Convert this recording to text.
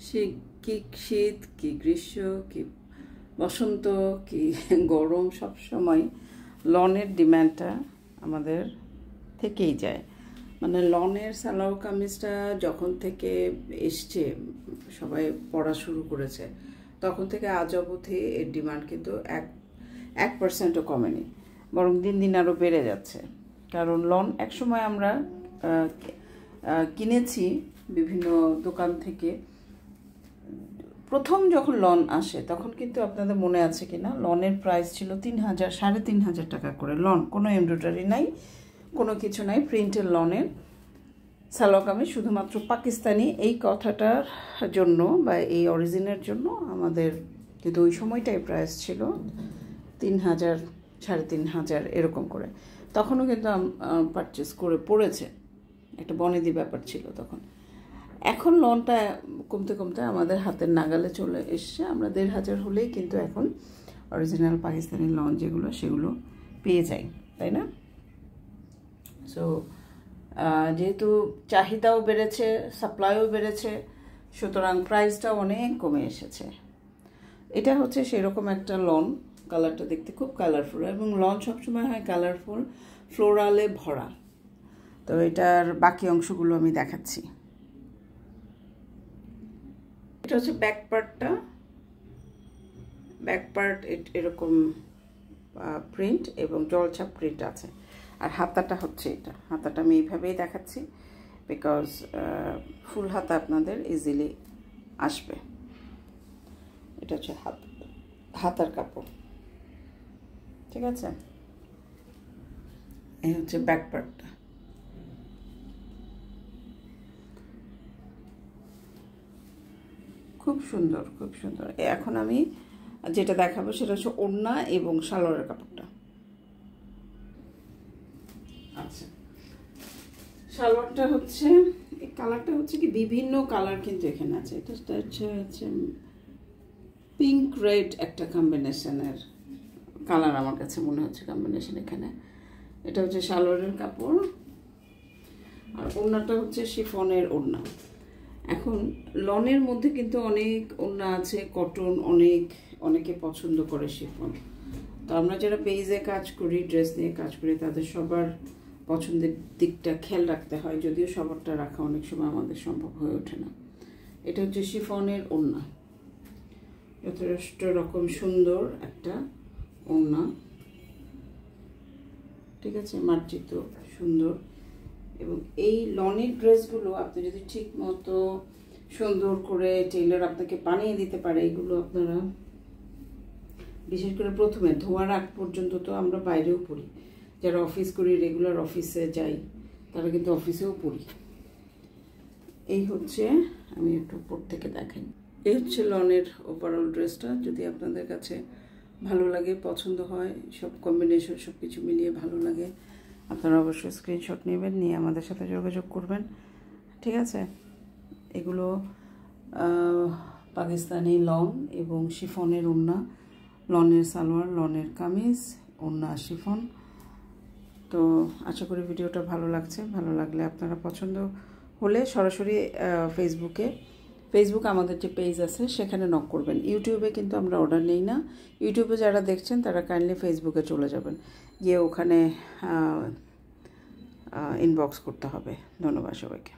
সে কি শীত কি গ্রীষ্ম কি বসন্ত কি গরম, সব সময় লনের ডিমান্ডটা আমাদের থেকেই যায়। মানে লনের সালোয়ার কামিজটা যখন থেকে এসছে, সবাই পড়া শুরু করেছে, তখন থেকে আজ অবধি এর ডিমান্ড কিন্তু 1% কমেনি, বরং দিন দিন আরও বেড়ে যাচ্ছে। কারণ লন একসময় আমরা কিনেছি বিভিন্ন দোকান থেকে। প্রথম যখন লন আসে তখন কিন্তু আপনাদের মনে আছে কিনা, লনের প্রাইস ছিল 3,000 3,500 টাকা করে। লন, কোনো এমব্রয়ডারি নাই, কোনো কিছু নাই, প্রিন্টের লনের সালোয়ার কামিজ, শুধুমাত্র পাকিস্তানি। এই কথাটার জন্য বা এই অরিজিনের জন্য আমাদের কিন্তু ওই সময়টাই প্রাইস ছিল 3,000 3,500 এরকম করে। তখনও কিন্তু পারচেস করে পড়েছে, একটা বনেদি ব্যাপার ছিল তখন। এখন লনটা কমতে কমতে আমাদের হাতের নাগালে চলে এসছে। আমরা 1,500 হলেই কিন্তু এখন অরিজিনাল পাকিস্তানি লন যেগুলো, সেগুলো পেয়ে যাই, তাই না? সো যেহেতু চাহিদাও বেড়েছে, সাপ্লাইও বেড়েছে, সুতরাং প্রাইসটাও অনেক কমে এসেছে। এটা হচ্ছে সেরকম একটা লন। কালারটা দেখতে খুব কালারফুল, এবং লন সবসময় হয় কালারফুল, ফ্লোরালে ভরা। তো এটার বাকি অংশগুলো আমি দেখাচ্ছি। এটা হচ্ছে ব্যাক পার্টটা। ব্যাক পার্ট এরকম প্রিন্ট এবং জলছাপ প্রিন্ট আছে। আর হাতাটা হচ্ছে এটা। হাতাটা আমি এইভাবেই দেখাচ্ছি, বিকজ ফুল হাতা আপনাদের ইজিলি আসবে। এটা হচ্ছে হাতার কাপড়, ঠিক আছে? এই হচ্ছে ব্যাক পার্টটা। খুব সুন্দর, খুব সুন্দর। এখন আমি যেটা দেখাবো সেটা হচ্ছে ওড়না এবং সালোয়ারের কাপড়টা। আচ্ছা, সালোয়ারটা হচ্ছে, এই কালারটা হচ্ছে কি, বিভিন্ন কালার কিন্তু এখানে আছে। এটা হচ্ছে পিঙ্ক রেড একটা কম্বিনেশনের কালার, আমার কাছে মনে হচ্ছে কম্বিনেশন এখানে। এটা হচ্ছে সালোয়ারের কাপড়, আর ওড়নাটা হচ্ছে শিফনের ওড়না। এখন লনের মধ্যে কিন্তু অনেক ওড়না আছে, কটন, অনেকে পছন্দ করে শিফন। তো আমরা যারা পেজে কাজ করি, ড্রেস নিয়ে কাজ করি, তাদের সবার পছন্দের দিকটা খেয়াল রাখতে হয়, যদিও সবারটা রাখা অনেক সময় আমাদের সম্ভব হয়ে ওঠে না। এটা হচ্ছে শিফনের ওড়না, যথেষ্ট রকম সুন্দর একটা ওড়না, ঠিক আছে? মার্জিত, সুন্দর। এবং এই লনের ড্রেসগুলো আপনি যদি ঠিক মতো সুন্দর করে টেইলর আপনাকে বানিয়ে দিতে পারে, এগুলো আপনারা বিশেষ করে প্রথমে ধোয়ার আগ পর্যন্ত তো আমরা বাইরেও পরি, যারা অফিস করি, রেগুলার অফিসে যাই, তারা কিন্তু অফিসেও পরি। এই হচ্ছে, আমি একটু উপর থেকে দেখাই, এই হচ্ছে লনের ওভারঅল ড্রেসটা। যদি আপনাদের কাছে ভালো লাগে, পছন্দ হয়, সব কম্বিনেশন সব কিছু মিলিয়ে ভালো লাগে, আপনারা অবশ্যই স্ক্রিনশট নেবেন, নিয়ে আমাদের সাথে যোগাযোগ করবেন, ঠিক আছে? এগুলো পাকিস্তানি লন এবং শিফনের ওড়না, লনের সালোয়ার, লনের কামিজ, ওড়না শিফন। তো আশা করি ভিডিওটা ভালো লাগছে। ভালো লাগলে আপনারা পছন্দ হলে সরাসরি ফেসবুক আমাদের যে পেজ আছে সেখানে নক করবেন। ইউটিউবে কিন্তু আমরা অর্ডার নেই না। ইউটিউবে যারা দেখছেন তারা কাইন্ডলি ফেসবুকে চলে যাবেন, গিয়ে ওখানে ইনবক্স করতে হবে। ধন্যবাদ সবাইকে।